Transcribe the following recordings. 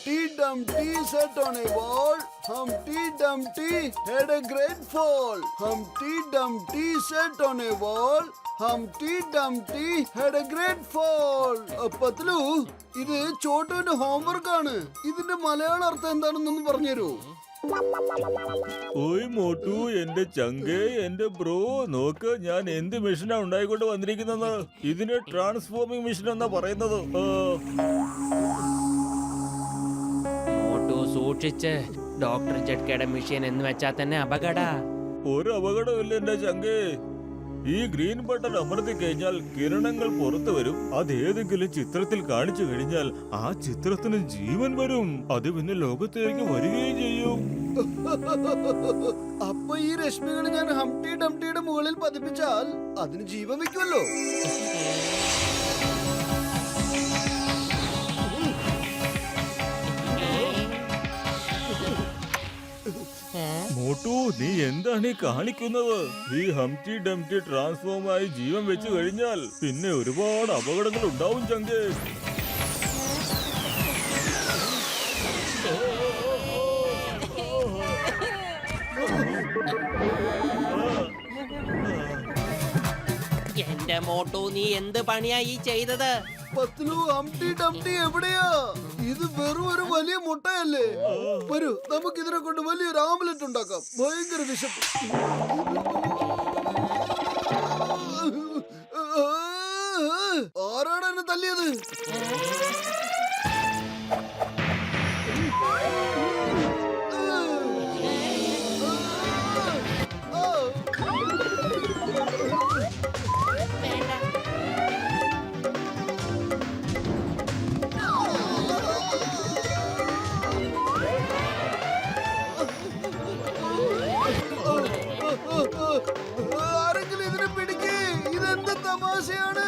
Humpty Dumpty sat on a wall. Humpty Dumpty had a great fall. Humpty Dumpty sat on a wall. Humpty Dumpty had a great fall. Patlu, ഇത് ചോട്ടുവിന്റെ homework ആണ്. ഇതിന്റെ മലയാള അർത്ഥം എന്താണെന്നൊന്ന് പറഞ്ഞുതരൂ. ഓയ് മോട്ടു, എന്റെ ചങ്കേ, എന്റെ bro, നോക്ക് ഞാൻ എന്ത് മെഷീനാ ഉണ്ടായിക്കൊണ്ട് വന്നിരിക്കുന്നത്. ഇതിന് ട്രാൻസ്ഫോമിംഗ് മെഷീൻ എന്നാ പറയുന്നത്. മോട്ടു സൂക്ഷിച്ച്, ഡോക്ടർ ജഡ്കയുടെ മെഷീൻ എന്ന് വെച്ചാൽ തന്നെ അപകട. ഒരു അപകടമില്ല എന്റെ ചങ്കേ. ഈ ഗ്രീൻ ബട്ടൺ അമർത്തി കഴിഞ്ഞാൽ കിരണങ്ങൾ പുറത്തു വരും. അത് ഏതെങ്കിലും ചിത്രത്തിൽ കാണിച്ചു കഴിഞ്ഞാൽ ആ ചിത്രത്തിന് ജീവൻ വരും. അത് പിന്നെ ലോകത്തേക്ക് വരികയും ചെയ്യും. അപ്പൊ ഈ രശ്മികൾ ഞാൻ ഹംപ്റ്റി ഡംപ്റ്റിയുടെ മുകളിൽ പതിപ്പിച്ചാൽ അതിന് ജീവൻ വെക്കുമല്ലോ. മോട്ടു, നീ എന്താണ് ഈ കാണിക്കുന്നത്? ഈ ഹംപ്റ്റി ഡംപ്റ്റി ട്രാൻസ്ഫോം ആയി ജീവൻ വെച്ചു കഴിഞ്ഞാൽ പിന്നെ ഒരുപാട് അപകടങ്ങൾ ഉണ്ടാവും ചങ്കേ. എന്റെ മോട്ടു, നീ എന്ത് പണിയാ ഈ ചെയ്തത്? പത്ലു, ഹംപ്റ്റി ഡംപ്റ്റി എവിടെയാ? ഇത് വെറും ഒരു വലിയ മുട്ടയല്ലേ. വരൂ, നമുക്ക് ഇതിനെ കൊണ്ട് വലിയൊരു ആംലെറ്റ് ഉണ്ടാക്കാം. ഭയങ്കര വിശപ്പ്. ആരാണ് എന്നെ തല്ലിയത്? ആരെങ്കിലും ഇതിനെ പിടിക്കേ. ഇതെന്ത് തമാശയാണ്?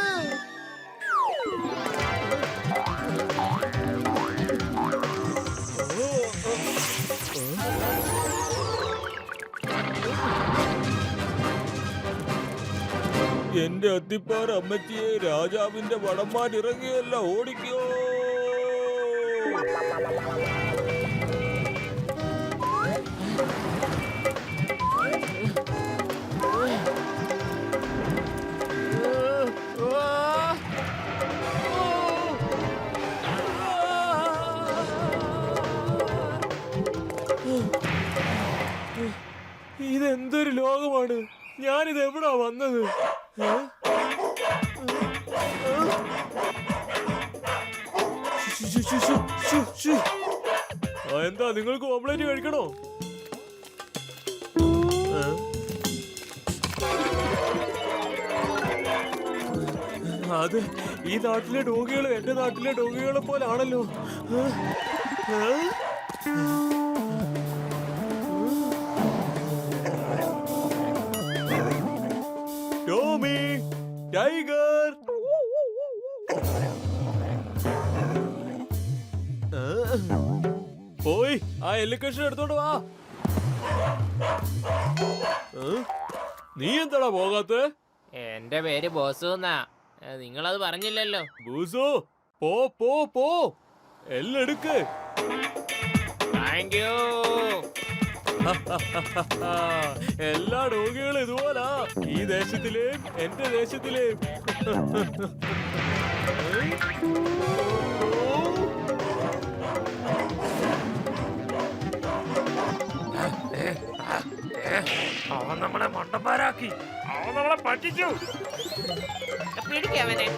എന്റെ അത്തിപ്പാറ അമ്മച്ചിയെ രാജാവിന്റെ വടന്മാരിറങ്ങിയല്ല, ഓടിക്കോ. ഇതെന്തൊരു ലോകമാണ്. ഞാനിത് എവിടാ വന്നത്? എന്താ, നിങ്ങൾക്ക് ഓംലെറ്റ് കഴിക്കണോ? അത് ഈ നാട്ടിലെ ഡോഗികൾ എന്റെ നാട്ടിലെ ഡോഗികളെ പോലാണല്ലോ. ടോമി, ടൈഗർ, പോയി ആ എല്ലിക്കഷ്ണം എടുത്തോണ്ട് വാ. നീ എന്താടാ പോകാത്ത? എന്റെ പേര് ബോസു എന്നാ. നിങ്ങളത് പറഞ്ഞില്ലല്ലോ. ബൂസു, പോ പോ പോ, എല്ലെടുക്ക്. Thank you. എല്ലാ ഡോഗികളും ഇതുപോലാ, ഈ ദേശത്തിലെയും എന്റെ ദേശത്തിലെയും. അവൻ നമ്മളെ മണ്ടന്മാരാക്കി. അവൻ നമ്മളെ പറ്റിച്ചു. പിടിക്കവനെ.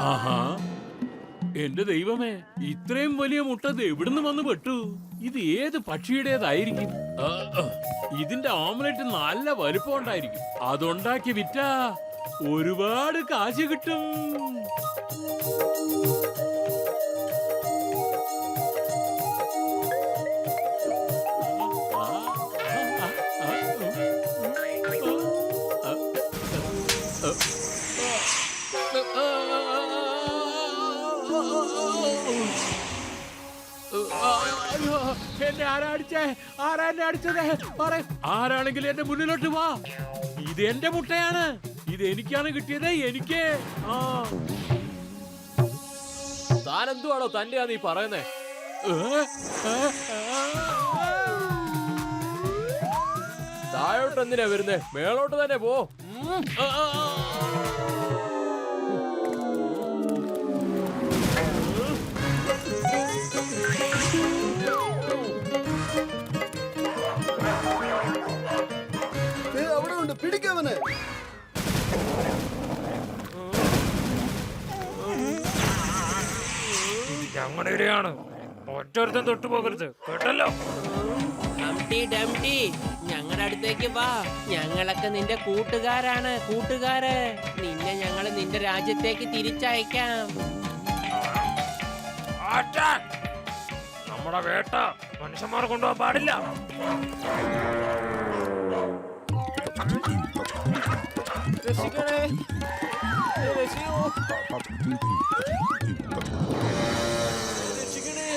ആഹാ, എന്റെ ദൈവമേ, ഇത്രയും വലിയ മുട്ട എവിടുന്ന് വന്ന് പെട്ടു? ഇത് ഏത് പക്ഷിയുടേതായിരിക്കും? ഇതിന്റെ ഓംലെറ്റ് നല്ല വലുപ്പം ഉണ്ടായിരിക്കും. അതുണ്ടാക്കി വിറ്റാ ഒരുപാട് കാശ് കിട്ടും. ആരാ അടിച്ചേ? ആരാ എന്നെ അടിച്ചത്? ആരാണെങ്കിലും എന്റെ മുന്നിലോട്ട് വാ. ഇത് എന്റെ മുട്ടയാണ്. ഇത് എനിക്കാണ് കിട്ടിയത്, എനിക്ക്. താൻ എന്തുവാണോ തന്റെയാ നീ പറയുന്നേ? താഴോട്ട് എന്തിനാ വരുന്നേ? മേളോട്ട് തന്നെ പോ. അവിടെ ഉണ്ട്, പിടിക്കവനെ. ഞങ്ങളുടെ ഇരയാണ്, ഒറ്റൊരുത്തൻ തൊട്ടു പോകരുത്, കേട്ടല്ലോ? ഹംടി ഡംടി, ഞങ്ങളുടെ അടുത്തേക്ക് വാ. ഞങ്ങളൊക്കെ നിന്റെ കൂട്ടുകാരാണ്, കൂട്ടുകാര്. നിന്നെ ഞങ്ങൾ നിന്റെ രാജ്യത്തേക്ക് തിരിച്ചയക്കാം. നമ്മുടെ വേട്ട മനുഷ്യന്മാർ കൊണ്ടുപോകാൻ പാടില്ല. രക്ഷിക്കണേ, രക്ഷിക്കൂ. രക്ഷിക്കണേ.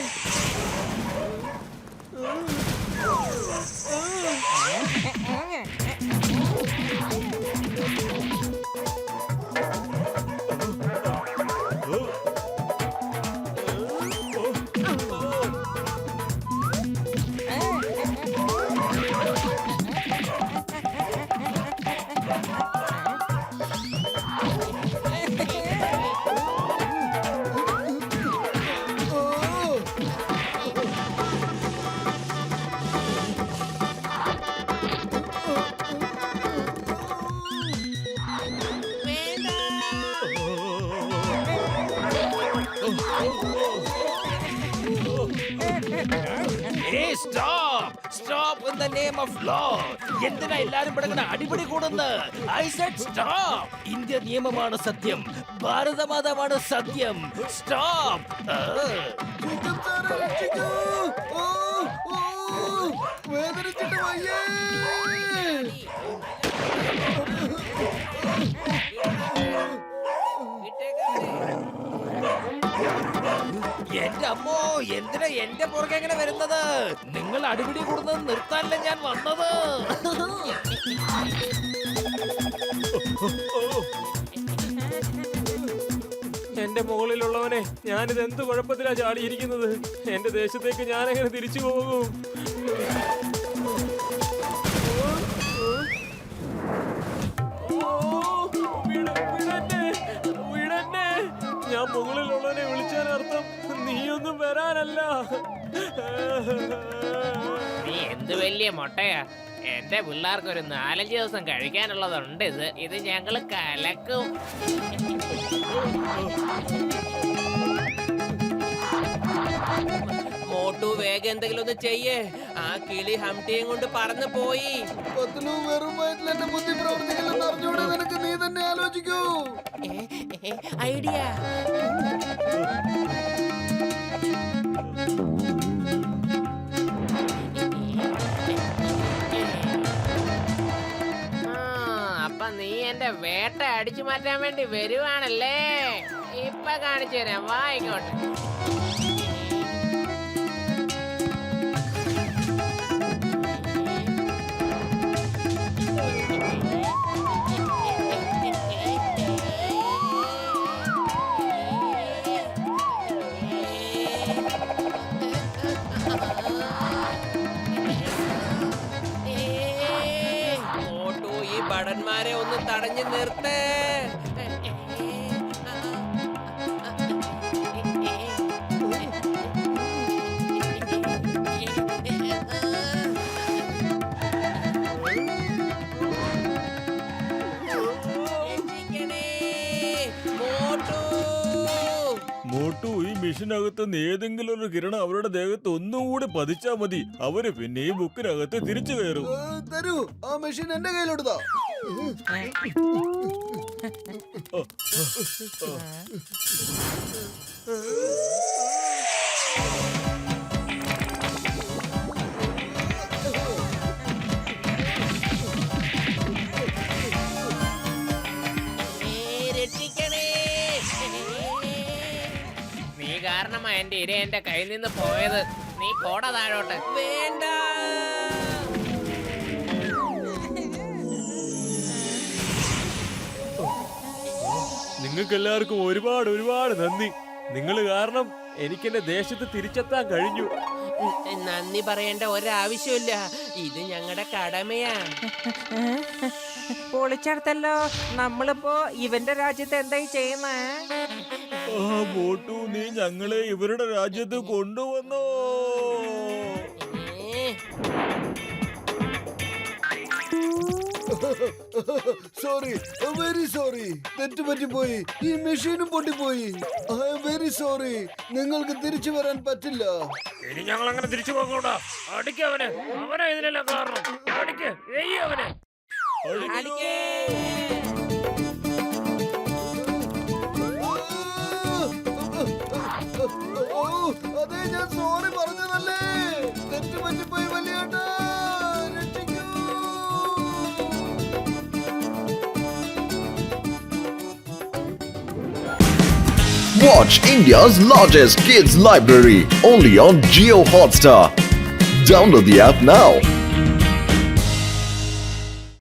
എന്തിനാ എല്ലാരും ഇവിടെ അടിപിടി കൂടുന്നത്? I said stop. ഇന്ത്യ നിയമമാണ് സത്യം, ഭാരതമാതാവാണ് സത്യം. സ്റ്റോപ്പ്. രക്ഷിക്കൂ. വേദനിച്ചിട്ട് വയ്യേ. എന്റെ അമ്മോ, എന്തിനാ എന്റെ പുറകെ എങ്ങനെ വരുന്നത്? നിങ്ങൾ അടിപിടി കൂടുന്നത് നിർത്താനല്ല ഞാൻ വന്നത്. എന്റെ മുകളിലുള്ളവനെ, ഞാനിത് എന്ത് കുഴപ്പത്തിലാ ചാടിയിരിക്കുന്നത്? എന്റെ ദേശത്തേക്ക് ഞാൻ എങ്ങനെ തിരിച്ചു പോകും? ഞാൻ മുകളിലുള്ളവനെ വിളിച്ചാനർത്ഥം നീയൊന്നും വരാനല്ല. നീ എന്ത് വലിയ മുട്ടയാ. എന്റെ പിള്ളേർക്ക് ഒരു 4-5 ദിവസം കഴിക്കാനുള്ളതുണ്ട്. ഇത് ഞങ്ങള് കലക്കും. മോട്ടു, വേഗം എന്തെങ്കിലും ഒന്ന് ചെയ്യേ. ആ കിളി ഹംടിയും കൊണ്ട് പറന്നു പോയി. പത്തിനു വെറും വയറ്റിൽ എന്റെ ബുദ്ധി പ്രവർത്തിക്കില്ലെന്ന് അറിഞ്ഞൂടെ നിനക്ക്? നീ തന്നെ ആലോചിക്കൂ. ഐഡിയ. അപ്പൊ നീ എന്റെ വേട്ട അടിച്ചു മാറ്റാൻ വേണ്ടി വരുവാണല്ലേ? ഇപ്പൊ കാണിച്ചു തരാം, വായിക്കോട്ടെ. ഭടന്മാരെ ഒന്ന് തടഞ്ഞു നിർത്തേ. മോട്ടു, ഈ മിഷനകത്ത് ഏതെങ്കിലും ഒരു കിരണം അവരുടെ ദേഹത്ത് ഒന്നുകൂടി പതിച്ചാ മതി. അവര് പിന്നെ ഈ ബുക്കിനകത്ത് തിരിച്ചു കയറും. തരൂ, ആ മെഷീൻ എന്റെ കയ്യിലെടുത്താ. നീ കാരണമാ എന്റെ ഇര എന്റെ കയ്യിൽ നിന്ന് പോയത്. നീ പോട താഴോട്ട്. വേണ്ട. നിങ്ങൾക്ക് എല്ലാവർക്കും ഒരുപാട് ഒരുപാട് നന്ദി. നിങ്ങൾ കാരണം എനിക്ക് എന്റെ ദേശത്ത് തിരിച്ചെത്താൻ കഴിഞ്ഞു. നന്ദി പറയേണ്ട ഒരാവശ്യമില്ല, ഇത് ഞങ്ങളുടെ കടമയാ. പൊളിച്ചെടുത്തല്ലോ. നമ്മളിപ്പോ ഇവന്റെ രാജ്യത്ത് എന്തായി ചെയ്യുന്നേ? ആ മോട്ടു, നീ ഞങ്ങളെ ഇവരുടെ രാജ്യത്ത് കൊണ്ടുവന്നോ? Sorry, very sorry. തെറ്റ് പറ്റിപ്പോയി. ഈ മെഷീനും പൊട്ടിപ്പോയി. I am very sorry. നിങ്ങൾക്ക് തിരിച്ചു വരാൻ പറ്റില്ല. ഇനി ഞങ്ങൾ അങ്ങനെ തിരിച്ചു പോകൂടാ. അടിക്ക് അവനെ, അവനെ ഇതിനെല്ലാം കാരണം. അടിക്ക്, എയ്യ് അവനെ. അടിക്കേ. ഓ, അതെ, ഞാൻ സോറി പറഞ്ഞതല്ലേ. തെറ്റ് പറ്റിപ്പോയി വലിയേട്ടാ. രക്ഷിക്കൂ. Watch India's largest kids library only on Jio Hotstar. Download the app now.